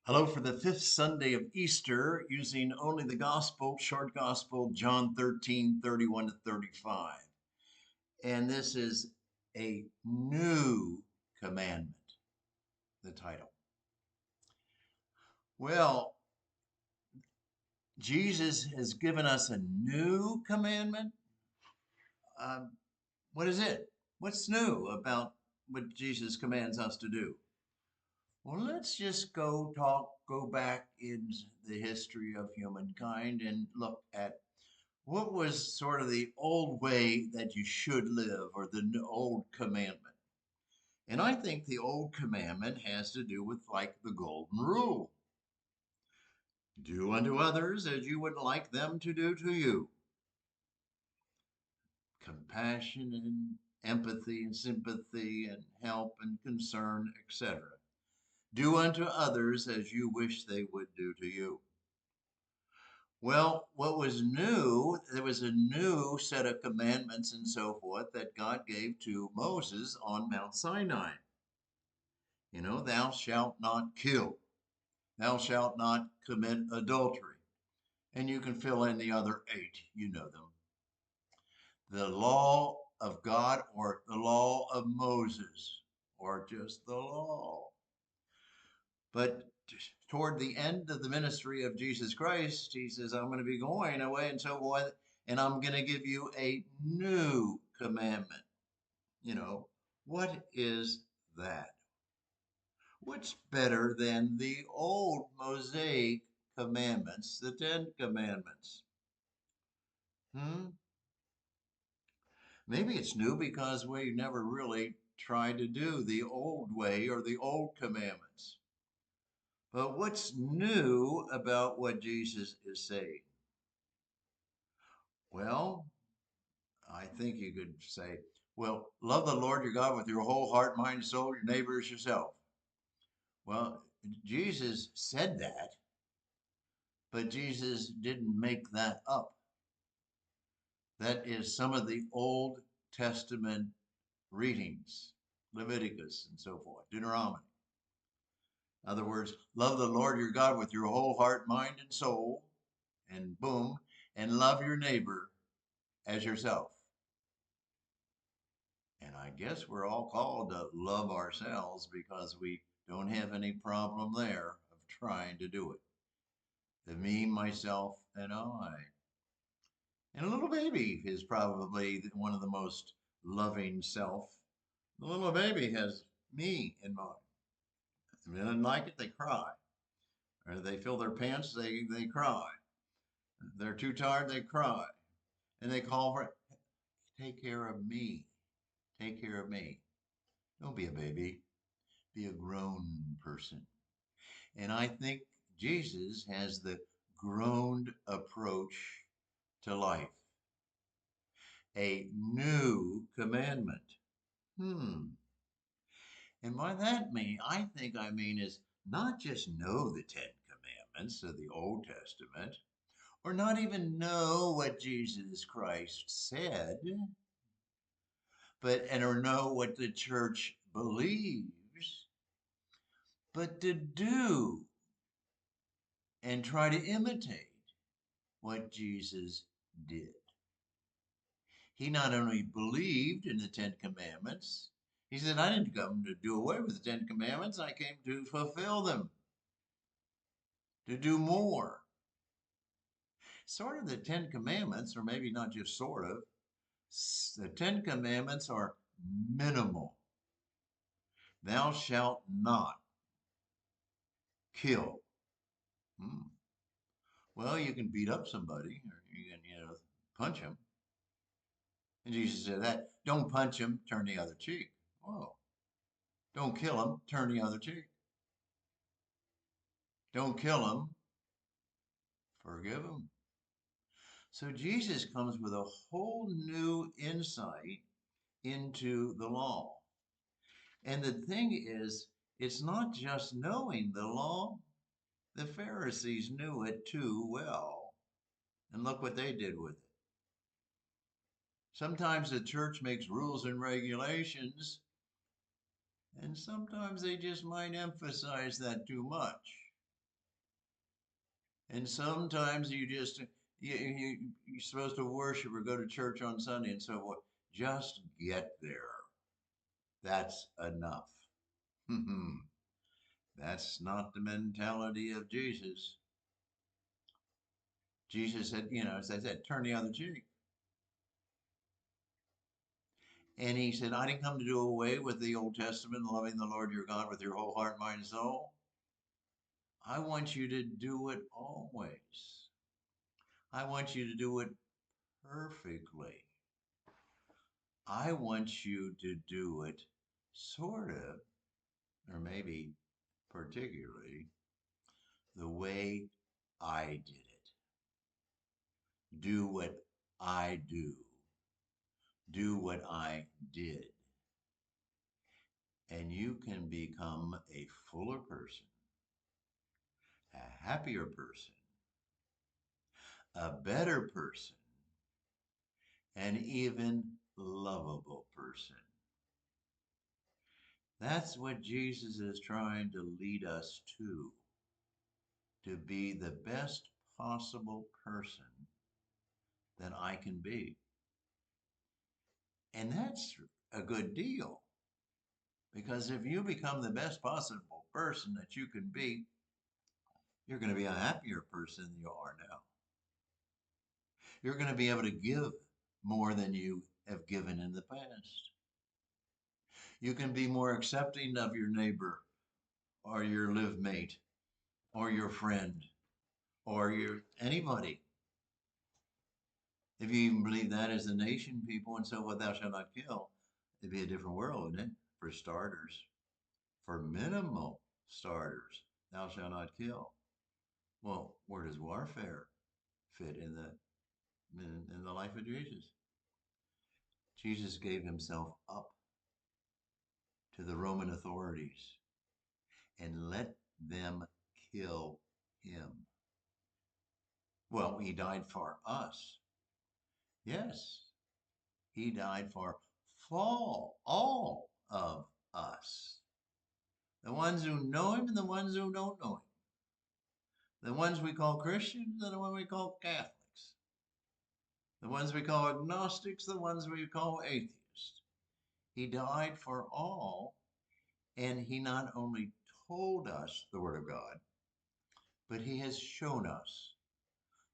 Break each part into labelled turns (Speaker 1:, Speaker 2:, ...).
Speaker 1: Hello for the fifth Sunday of Easter, using only the Gospel, short Gospel, John 13:31 to 35. And this is a new commandment, the title. Well, Jesus has given us a new commandment. Um, what is it? What's new about what Jesus commands us to do? Well, let's just go back in the history of humankind and look at what was sort of the old way that you should live, or the old commandment. And I think the old commandment has to do with like the golden rule. Do unto others as you would like them to do to you. Compassion and empathy and sympathy and help and concern, etc. Do unto others as you wish they would do to you. Well, what was new, there was a new set of commandments and so forth that God gave to Moses on Mount Sinai. You know, thou shalt not kill, thou shalt not commit adultery. And you can fill in the other eight, you know them. The law of God, or the law of Moses, or just the law. But toward the end of the ministry of Jesus Christ, he says, I'm going to be going away and so forth, and I'm going to give you a new commandment. You know, what is that? What's better than the old Mosaic commandments, the Ten Commandments? Hmm? Maybe it's new because we never really tried to do the old way or the old commandments. But what's new about what Jesus is saying? Well, I think you could say, well, love the Lord your God with your whole heart, mind, soul, your neighbor as yourself. Well, Jesus said that, but Jesus didn't make that up. That is some of the Old Testament readings, Leviticus and so forth, Deuteronomy. In other words, love the Lord your God with your whole heart, mind, and soul, and boom, and love your neighbor as yourself. And I guess we're all called to love ourselves because we don't have any problem there of trying to do it. The me, myself, and I. And a little baby is probably one of the most loving self. The little baby has me in mind. If they don't like it, they cry. Or they fill their pants, they cry. If they're too tired, they cry. And they call for, take care of me. Take care of me. Don't be a baby. Be a grown person. And I think Jesus has the grown approach to life. A new commandment. Hmm. And by that I think I mean is not just know the Ten Commandments of the Old Testament, or not even know what Jesus Christ said, or know what the church believes, but to do and try to imitate what Jesus did. He not only believed in the Ten Commandments, he said, I didn't come to do away with the Ten Commandments, I came to fulfill them, to do more. Sort of the Ten Commandments, or maybe not just sort of, the Ten Commandments are minimal. Thou shalt not kill. Hmm. Well, you can beat up somebody, or you can, punch him. And Jesus said that. Don't punch him, turn the other cheek. Oh, don't kill him, turn the other cheek. Don't kill him, forgive him. So Jesus comes with a whole new insight into the law. And the thing is, it's not just knowing the law. The Pharisees knew it too well. And look what they did with it. Sometimes the church makes rules and regulations, and sometimes they just might emphasize that too much. And sometimes you're supposed to worship or go to church on Sunday and so forth. Just get there. That's enough. That's not the mentality of Jesus. Jesus said, as I said, turn the other cheek. And he said, I didn't come to do away with the Old Testament, loving the Lord your God with your whole heart, mind, and soul. I want you to do it always. I want you to do it perfectly. I want you to do it sort of, or maybe particularly, the way I did it. Do what I do. Do what I did. And you can become a fuller person, a happier person, a better person, an even lovable person. That's what Jesus is trying to lead us to be the best possible person that I can be. And that's a good deal because if you become the best possible person that you can be, you're going to be a happier person than you are now. You're going to be able to give more than you have given in the past. You can be more accepting of your neighbor or your live mate or your friend or anybody. If you even believe that as a nation, people, and so what thou shalt not kill, it'd be a different world, wouldn't it? For starters, for minimal starters, thou shalt not kill. Well, where does warfare fit in the life of Jesus? Jesus gave himself up to the Roman authorities and let them kill him. Well, he died for us. Yes, he died for all of us. The ones who know him and the ones who don't know him. The ones we call Christians and the ones we call Catholics. The ones we call agnostics, the ones we call atheists. He died for all, and he not only told us the Word of God, but he has shown us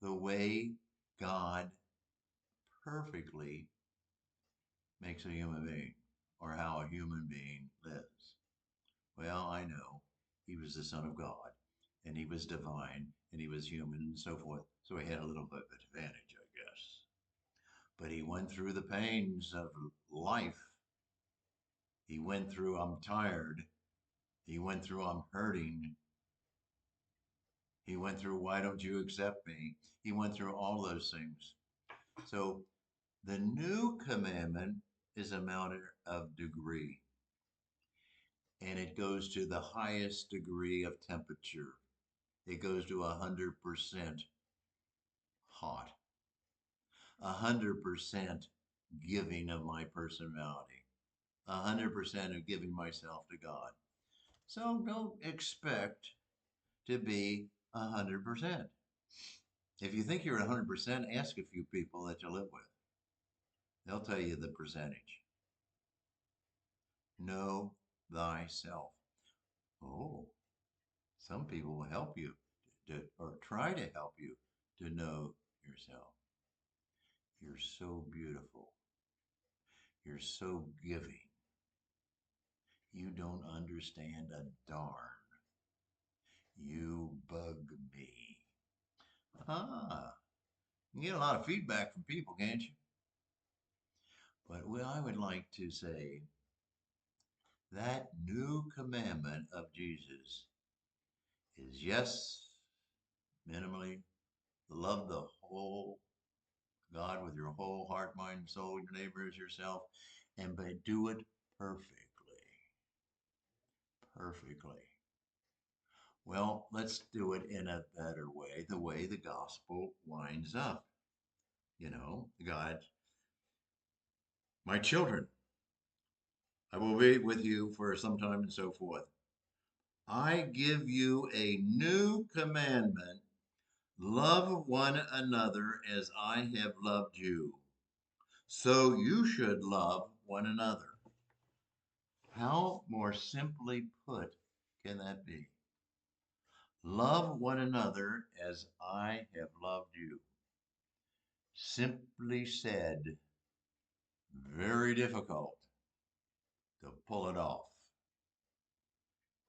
Speaker 1: the way God perfectly makes a human being, or how a human being lives. Well, I know he was the Son of God, and he was divine, and he was human, and so forth. So he had a little bit of advantage, I guess. But he went through the pains of life. He went through, I'm tired. He went through, I'm hurting. He went through, why don't you accept me? He went through all those things. So the new commandment is a matter of degree, and it goes to the highest degree of temperature. It goes to 100% hot, 100% giving of my personality, 100% of giving myself to God. So don't expect to be 100%. If you think you're 100%, ask a few people that you live with. They'll tell you the percentage. Know thyself. Oh, some people will help you or try to help you to know yourself. You're so beautiful. You're so giving. You don't understand a darn. You bug me. Ah, you get a lot of feedback from people, can't you? But what I would like to say, that new commandment of Jesus is yes, minimally, love the whole God with your whole heart, mind, and soul, your neighbor as yourself, and but do it perfectly. Perfectly. Well, let's do it in a better way, the way the gospel winds up. God, my children, I will be with you for some time and so forth. I give you a new commandment Love one another as I have loved you. So you should love one another. How more simply put can that be? Love one another as I have loved you. Simply said, very difficult to pull it off.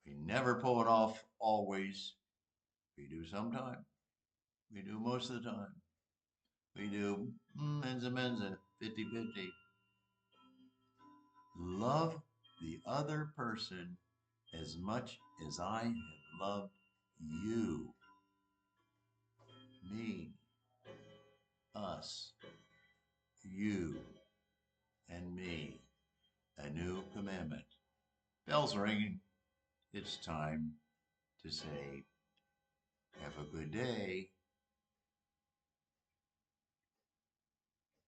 Speaker 1: We never pull it off always. We do sometime. We do most of the time. We do menza menza, 50-50. Love the other person as much as I have loved you, me, us, you, and me. A new commandment. Bells ringing. It's time to say, have a good day.